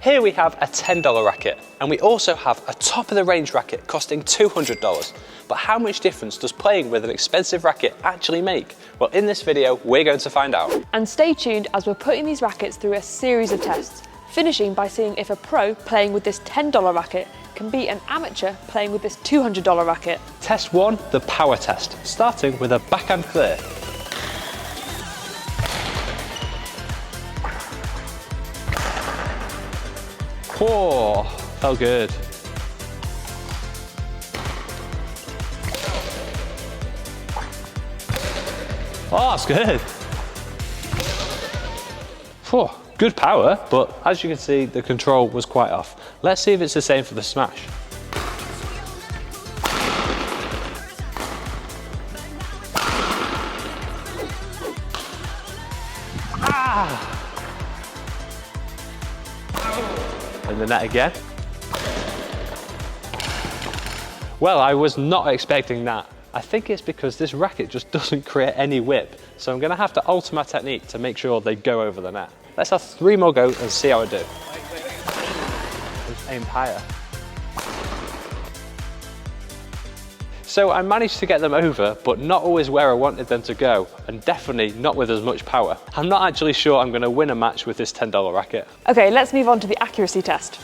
Here we have a $10 racket, and we also have a top of the range racket costing $200. But how much difference does playing with an expensive racket actually make? Well, in this video, we're going to find out. And stay tuned as we're putting these rackets through a series of tests, finishing by seeing if a pro playing with this $10 racket can beat an amateur playing with this $200 racket. Test 1, the power test, starting with a backhand clear. Oh, felt good. Oh, that's good. Oh, good power, but as you can see, the control was quite off. Let's see if it's the same for the smash. Ah! In the net again. Well, I was not expecting that. I think it's because this racket just doesn't create any whip, so I'm going to have to alter my technique to make sure they go over the net. Let's have 3 more go and see how I do. Just aimed higher. So I managed to get them over, but not always where I wanted them to go, and definitely not with as much power. I'm not actually sure I'm going to win a match with this $10 racket. Okay, let's move on to the accuracy test.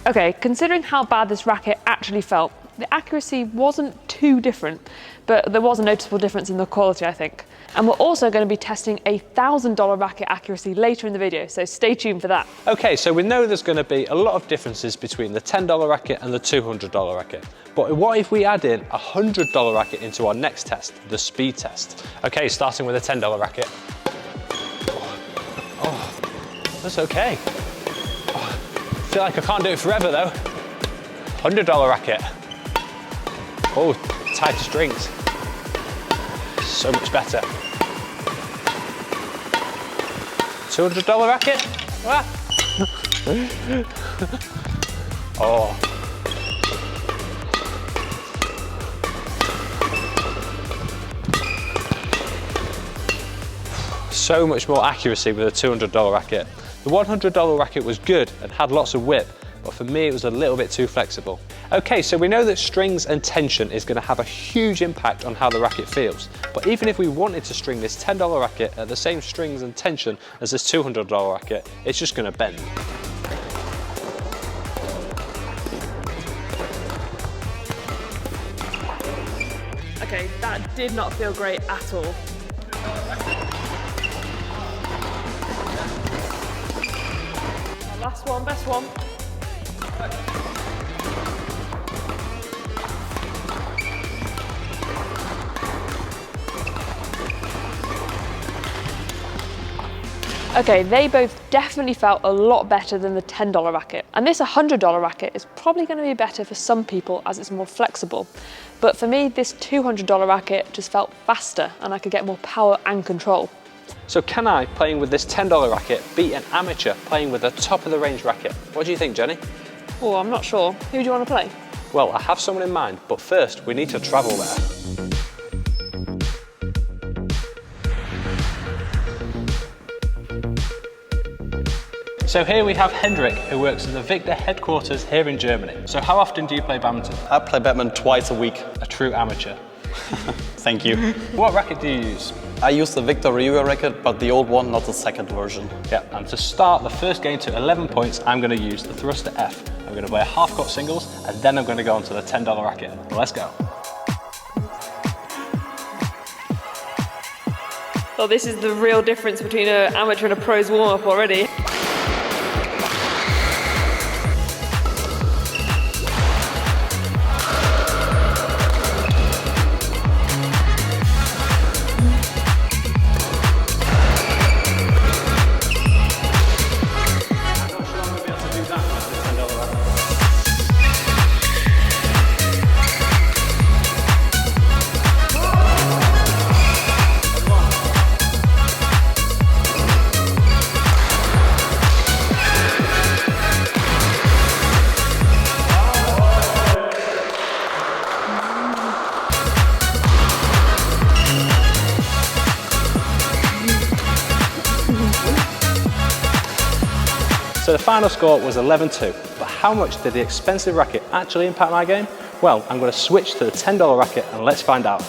Okay, considering how bad this racket actually felt, the accuracy wasn't too different, but there was a noticeable difference in the quality, I think. And we're also going to be testing a $1,000 racket accuracy later in the video, so stay tuned for that. Okay, so we know there's going to be a lot of differences between the $10 racket and the $200 racket. But what if we add in a $100 racket into our next test, the speed test? Okay, starting with a $10 racket. Oh, that's okay. I feel like I can't do it forever though. $100 racket. Oh, tighter strings. So much better. $200 racket. Ah. Oh. So much more accuracy with a $200 racket. The $100 racket was good and had lots of whip, but for me it was a little bit too flexible. Okay, so we know that strings and tension is going to have a huge impact on how the racket feels. But even if we wanted to string this $10 racket at the same strings and tension as this $200 racket, it's just going to bend. Okay, that did not feel great at all. Last one, best one. Okay, they both definitely felt a lot better than the $10 racket. And this $100 racket is probably going to be better for some people as it's more flexible. But for me, this $200 racket just felt faster and I could get more power and control. So can I, playing with this $10 racket, beat an amateur playing with a top of the range racket? What do you think, Jenny? Oh, I'm not sure. Who do you want to play? Well, I have someone in mind, but first we need to travel there. So here we have Hendrik, who works in the Victor headquarters here in Germany. So how often do you play badminton? I play badminton twice a week. A true amateur. Thank you. What racket do you use? I use the Victor racket, but the old one, not the second version. Yeah, and to start the first game to 11 points, I'm going to use the thruster F. I'm going to play a half-court singles, and then I'm going to go on to the $10 racket. Let's go. Oh, this is the real difference between an amateur and a pro's warm-up already. So the final score was 11-2, but how much did the expensive racket actually impact my game? Well, I'm going to switch to the $10 racket and let's find out.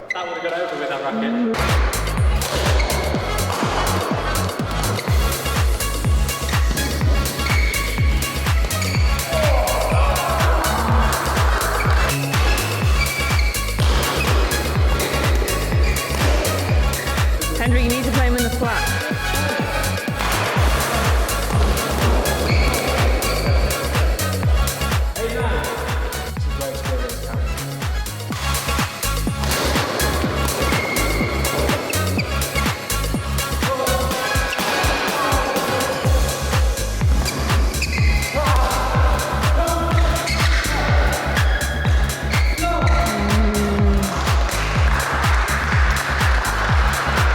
That would have got over with that racket. Henry, you need to play him in the flat.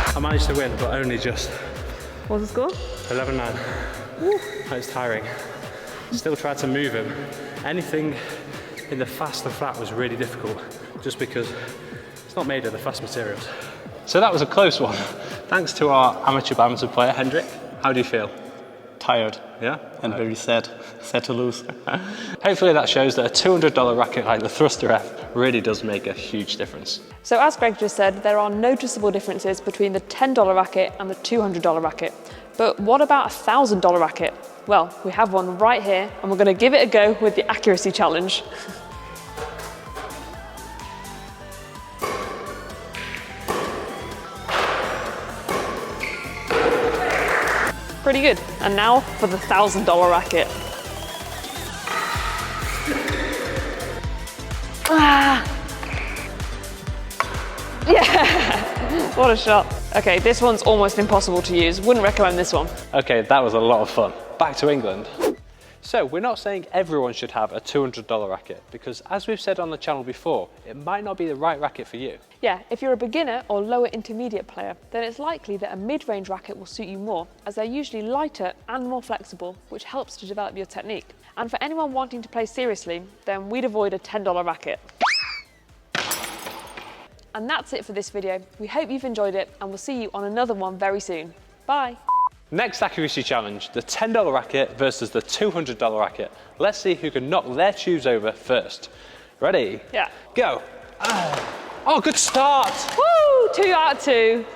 I managed to win, but only just. What's the score? 11-9. That was tiring. Still tried to move him. Anything in the fast and flat was really difficult, just because it's not made of the fast materials. So that was a close one. Thanks to our amateur badminton player, Hendrik. How do you feel? Tired. Yeah? And very sad. Sad to lose. Hopefully that shows that a $200 racket like the Thruster F really does make a huge difference. So as Greg just said, there are noticeable differences between the $10 racket and the $200 racket. But what about a $1,000 racket? Well, we have one right here, and we're going to give it a go with the accuracy challenge. Pretty good. And now for the $1,000 racket. Ah! Yeah! What a shot. Okay, this one's almost impossible to use. Wouldn't recommend this one. Okay, that was a lot of fun. Back to England. So we're not saying everyone should have a $200 racket, because as we've said on the channel before, it might not be the right racket for you. Yeah, if you're a beginner or lower intermediate player, then it's likely that a mid-range racket will suit you more, as they're usually lighter and more flexible, which helps to develop your technique. And for anyone wanting to play seriously, then we'd avoid a $10 racket. And that's it for this video. We hope you've enjoyed it, and we'll see you on another one very soon. Bye. Next accuracy challenge, the $10 racket versus the $200 racket. Let's see who can knock their tubes over first. Ready? Yeah. Go. Oh, good start. Woo! 2 out of 2.